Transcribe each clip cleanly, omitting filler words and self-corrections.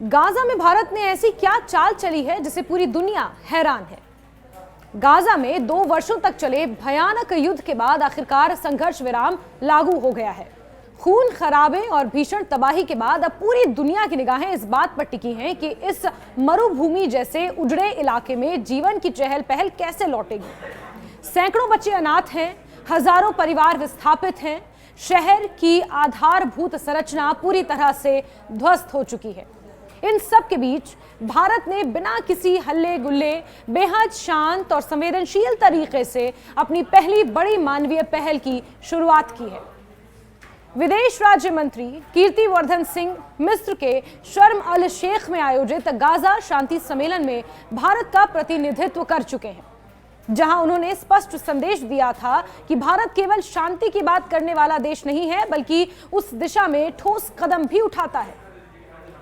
Gaza में भारत ने ऐसी क्या चाल चली है जिसे पूरी दुनिया हैरान है। गाजा में 2 वर्षों तक चले भयानक युद्ध के बाद आखिरकार संघर्ष विराम लागू हो गया है। खून खराबे और भीषण तबाही के बाद अब पूरी दुनिया की निगाहें इस बात पर टिकी हैं कि इस मरुभूमि जैसे उजड़े इलाके में जीवन की चहल पहल कैसे लौटेगी। सैकड़ों बच्चे अनाथ हैं, हजारों परिवार विस्थापित हैं, शहर की आधारभूत संरचना पूरी तरह से ध्वस्त हो चुकी है। इन सब के बीच भारत ने बिना किसी हल्ले गुल्ले बेहद शांत और संवेदनशील तरीके से अपनी पहली बड़ी मानवीय पहल की शुरुआत की है। विदेश राज्य मंत्री कीर्तिवर्धन सिंह मिस्र के शर्म अल शेख में आयोजित गाजा शांति सम्मेलन में भारत का प्रतिनिधित्व कर चुके हैं, जहां उन्होंने स्पष्ट संदेश दिया था कि भारत केवल शांति की बात करने वाला देश नहीं है, बल्कि उस दिशा में ठोस कदम भी उठाता है।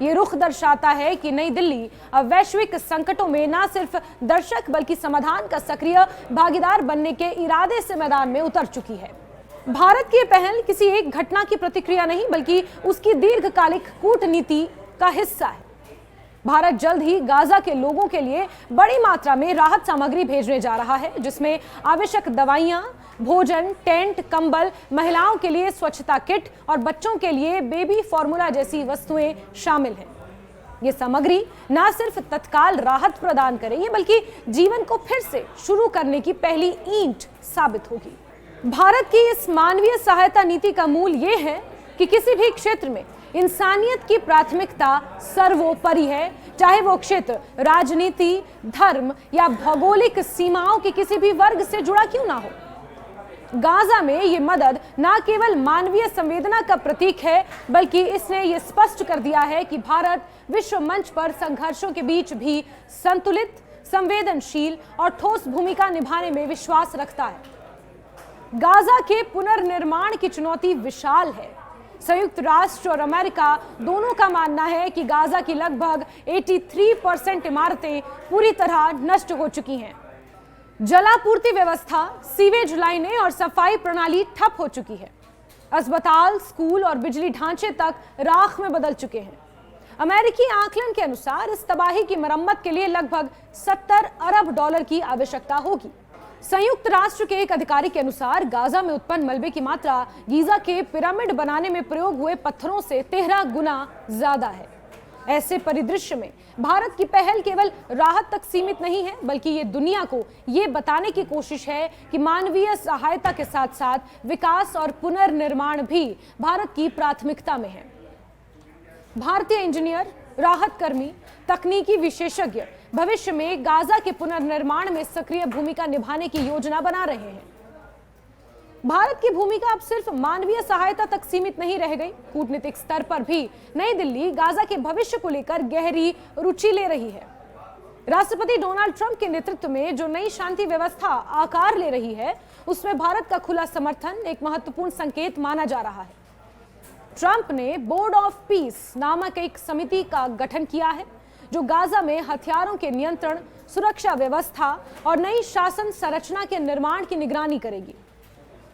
ये रुख दर्शाता है कि नई दिल्ली अब वैश्विक संकटों में न सिर्फ दर्शक बल्कि समाधान का सक्रिय भागीदार बनने के इरादे से मैदान में उतर चुकी है। भारत की पहल किसी एक घटना की प्रतिक्रिया नहीं, बल्कि उसकी दीर्घकालिक कूटनीति का हिस्सा है। भारत जल्द ही गाजा के लोगों के लिए बड़ी मात्रा में राहत सामग्री भेजने जा रहा है, जिसमें आवश्यक दवाइयां, भोजन, टेंट, कंबल, महिलाओं के लिए स्वच्छता किट और बच्चों के लिए बेबी फॉर्मूला जैसी वस्तुएं शामिल हैं। ये सामग्री न सिर्फ तत्काल राहत प्रदान करेगी, बल्कि जीवन को फिर से शुरू करने की पहली ईंट साबित होगी। भारत की इस मानवीय सहायता नीति का मूल ये है कि किसी भी क्षेत्र में इंसानियत की प्राथमिकता सर्वोपरि है, चाहे वो क्षेत्र राजनीति, धर्म या भौगोलिक सीमाओं के किसी भी वर्ग से जुड़ा क्यों ना हो। गाजा में ये मदद न केवल मानवीय संवेदना का प्रतीक है, बल्कि इसने ये स्पष्ट कर दिया है कि भारत विश्व मंच पर संघर्षों के बीच भी संतुलित, संवेदनशील और ठोस भूमिका निभाने में विश्वास रखता है। गाजा के पुनर्निर्माण की चुनौती विशाल है। संयुक्त राष्ट्र और अमेरिका दोनों का मानना है कि गाजा की लगभग 83% इमारतें पूरी तरह नष्ट हो चुकी हैं। जलापूर्ति व्यवस्था, सीवेज लाइनें और सफाई प्रणाली ठप हो चुकी है। अस्पताल, स्कूल और बिजली ढांचे तक राख में बदल चुके हैं। अमेरिकी आकलन के अनुसार इस तबाही की मरम्मत के लिए लगभग $70 अरब की आवश्यकता होगी। संयुक्त राष्ट्र के एक अधिकारी के अनुसार गाजा में उत्पन्न मलबे की मात्रा गीजा के पिरामिड बनाने में प्रयोग हुए पत्थरों से 13 गुना ज्यादा है। ऐसे परिदृश्य में भारत की पहल केवल राहत तक सीमित नहीं है, बल्कि ये दुनिया को ये बताने की कोशिश है कि मानवीय सहायता के साथ साथ विकास और पुनर्निर्माण भी भारत की प्राथमिकता में है। भारतीय इंजीनियर, राहत कर्मी, तकनीकी विशेषज्ञ भविष्य में गाजा के पुनर्निर्माण में सक्रिय भूमिका निभाने की योजना बना रहे हैं। भारत की भूमिका अब सिर्फ मानवीय सहायता तक सीमित नहीं रह गई। कूटनीतिक स्तर पर भी नई दिल्ली गाजा के भविष्य को लेकर गहरी रुचि ले रही है। राष्ट्रपति डोनाल्ड ट्रंप के नेतृत्व में जो नई शांति व्यवस्था आकार ले रही है, उसमें भारत का खुला समर्थन एक महत्वपूर्ण संकेत माना जा रहा है। ट्रंप ने बोर्ड ऑफ पीस नामक एक समिति का गठन किया है, जो गाजा में हथियारों के नियंत्रण, सुरक्षा व्यवस्था और नई शासन संरचना के निर्माण की निगरानी करेगी।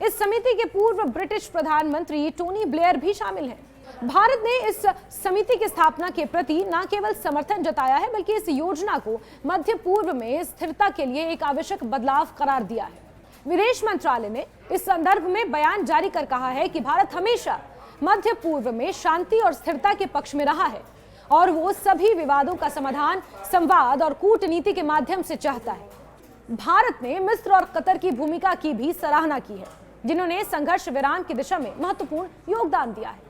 इस समिति के पूर्व ब्रिटिश प्रधानमंत्री टोनी ब्लेयर भी शामिल हैं। भारत ने इस समिति की स्थापना के प्रति न केवल समर्थन जताया है, बल्कि इस योजना को मध्य पूर्व में स्थिरता के लिए एक आवश्यक बदलाव करार दिया है। विदेश मंत्रालय ने इस संदर्भ में बयान जारी कर कहा है कि भारत हमेशा मध्य पूर्व में शांति और स्थिरता के पक्ष में रहा है और वो सभी विवादों का समाधान संवाद और कूटनीति के माध्यम से चाहता है। भारत ने मिस्र और कतर की भूमिका की भी सराहना की है, जिन्होंने संघर्ष विराम की दिशा में महत्वपूर्ण योगदान दिया है।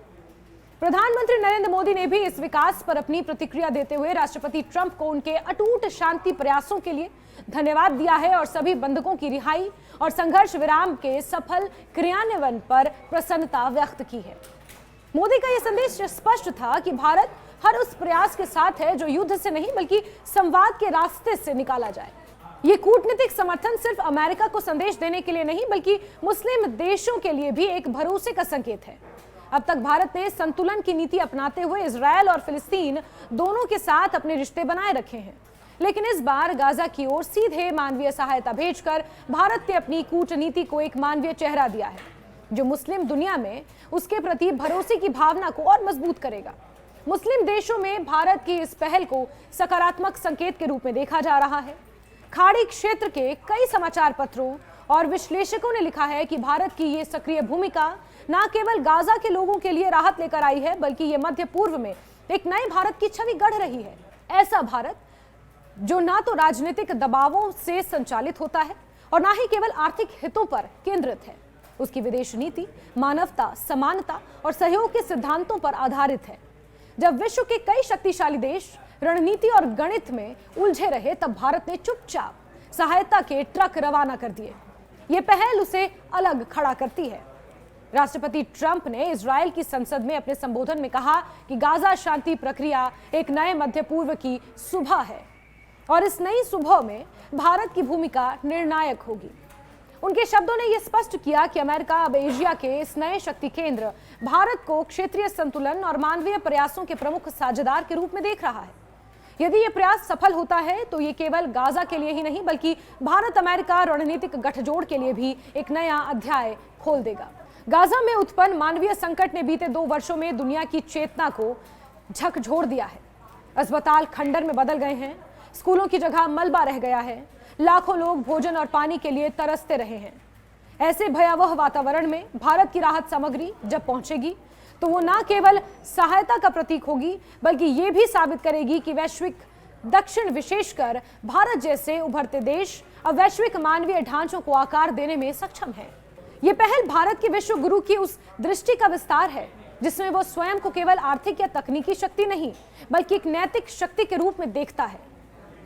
प्रधानमंत्री नरेंद्र मोदी ने भी इस विकास पर अपनी प्रतिक्रिया देते हुए राष्ट्रपति ट्रंप को उनके अटूट शांति प्रयासों के लिए धन्यवाद दिया है और सभी बंधकों की रिहाई और संघर्ष विराम के सफल क्रियान्वयन पर प्रसन्नता व्यक्त की है। मोदी का यह संदेश स्पष्ट था कि भारत हर उस प्रयास के साथ है जो युद्ध से नहीं, बल्कि संवाद के रास्ते से निकाला जाए। ये कूटनीतिक समर्थन सिर्फ अमेरिका को संदेश देने के लिए नहीं, बल्कि मुस्लिम देशों के लिए भी एक भरोसे का संकेत है। अब तक भारत ने संतुलन की नीति अपनाते हुए इजरायल और फिलिस्तीन दोनों के साथ अपने रिश्ते बनाए रखे हैं, लेकिन इस बार गाजा की ओर सीधे मानवीय सहायता भेजकर भारत ने अपनी कूटनीति को एक मानवीय चेहरा दिया है, जो मुस्लिम दुनिया में उसके प्रति भरोसे की भावना को और मजबूत करेगा। मुस्लिम देशों में भारत की इस पहल को सकारात्मक संकेत के रूप में देखा जा रहा है। खाड़ी क्षेत्र के कई समाचार पत्रों और विश्लेषकों ने लिखा है कि भारत की ये सक्रिय भूमिका न केवल गाजा के लोगों के लिए राहत लेकर आई है, बल्कि ये मध्य पूर्व में एक नए भारत की छवि गढ़ रही है। ऐसा भारत जो ना तो राजनीतिक दबावों से संचालित होता है और ना ही केवल आर्थिक हितों पर केंद्रित है। उसकी विदेश नीति मानवता, समानता और सहयोग के सिद्धांतों पर आधारित है। जब विश्व के कई शक्तिशाली देश रणनीति और गणित में उलझे रहे, तब भारत ने चुपचाप सहायता के ट्रक रवाना कर दिए। ये पहल उसे अलग खड़ा करती है। राष्ट्रपति ट्रंप ने इजरायल की संसद में अपने संबोधन में कहा कि गाजा शांति प्रक्रिया एक नए मध्य पूर्व की सुबह है और इस नई सुबह में भारत की भूमिका निर्णायक होगी। उनके शब्दों ने यह स्पष्ट किया कि अमेरिका अब एशिया के इस नए शक्ति केंद्र भारत को क्षेत्रीय संतुलन और मानवीय प्रयासों के प्रमुख साझेदार के रूप में देख रहा है। यदि यह प्रयास सफल होता है तो ये केवल गाजा के लिए ही नहीं, बल्कि भारत अमेरिका रणनीतिक गठजोड़ के लिए भी एक नया अध्याय खोल देगा। गाजा में उत्पन्न मानवीय संकट ने बीते 2 वर्षों में दुनिया की चेतना को झकझोर दिया है। अस्पताल खंडर में बदल गए हैं, स्कूलों की जगह मलबा रह गया है, लाखों लोग भोजन और पानी के लिए तरसते रहे हैं। ऐसे भयावह वातावरण में भारत की राहत सामग्री जब पहुंचेगी तो वो न केवल सहायता का प्रतीक होगी, बल्कि ये भी साबित करेगी कि वैश्विक दक्षिण, विशेषकर भारत जैसे उभरते देश अब वैश्विक मानवीय ढांचों को आकार देने में सक्षम है। ये पहल भारत के विश्व गुरु की उस दृष्टि का विस्तार है जिसमें वो स्वयं को केवल आर्थिक या तकनीकी शक्ति नहीं, बल्कि एक नैतिक शक्ति के रूप में देखता है।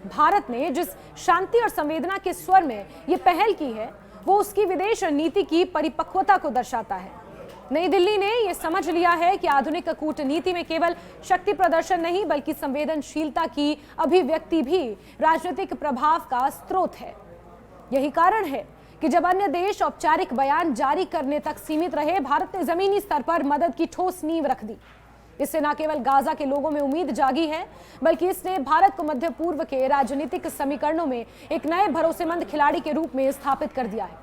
भारत ने जिस शांति और संवेदना के स्वर में ये पहल की है, वो उसकी विदेश नीति की परिपक्वता को दर्शाता है। नई दिल्ली ने यह समझ लिया है कि आधुनिक कूटनीति में केवल शक्ति प्रदर्शन नहीं, बल्कि संवेदनशीलता की अभिव्यक्ति भी राजनीतिक प्रभाव का स्रोत है। यही कारण है कि जब अन्य देश औपचारिक बयान जारी करने तक सीमित रहे, भारत ने जमीनी स्तर पर मदद की ठोस नींव रख दी। इससे न केवल गाजा के लोगों में उम्मीद जागी है, बल्कि इसने भारत को मध्य पूर्व के राजनीतिक समीकरणों में एक नए भरोसेमंद खिलाड़ी के रूप में स्थापित कर दिया है।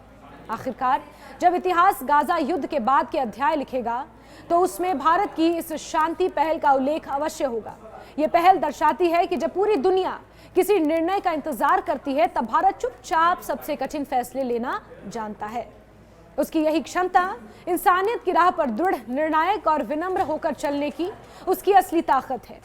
आखिरकार जब इतिहास गाजा युद्ध के बाद के अध्याय लिखेगा, तो उसमें भारत की इस शांति पहल का उल्लेख अवश्य होगा। ये पहल दर्शाती है कि जब पूरी दुनिया किसी निर्णय का इंतजार करती है, तब भारत चुपचाप सबसे कठिन फैसले लेना जानता है। उसकी यही क्षमता इंसानियत की राह पर दृढ़, निर्णायक और विनम्र होकर चलने की उसकी असली ताकत है।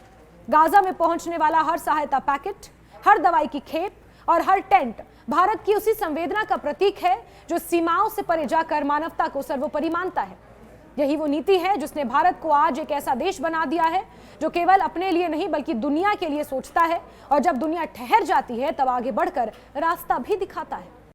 गाजा में पहुंचने वाला हर सहायता पैकेट, हर दवाई की खेप और हर टेंट भारत की उसी संवेदना का प्रतीक है जो सीमाओं से परे जाकर मानवता को सर्वोपरि मानता है। यही वो नीति है जिसने भारत को आज एक ऐसा देश बना दिया है जो केवल अपने लिए नहीं, बल्कि दुनिया के लिए सोचता है, और जब दुनिया ठहर जाती है तब आगे बढ़कर रास्ता भी दिखाता है।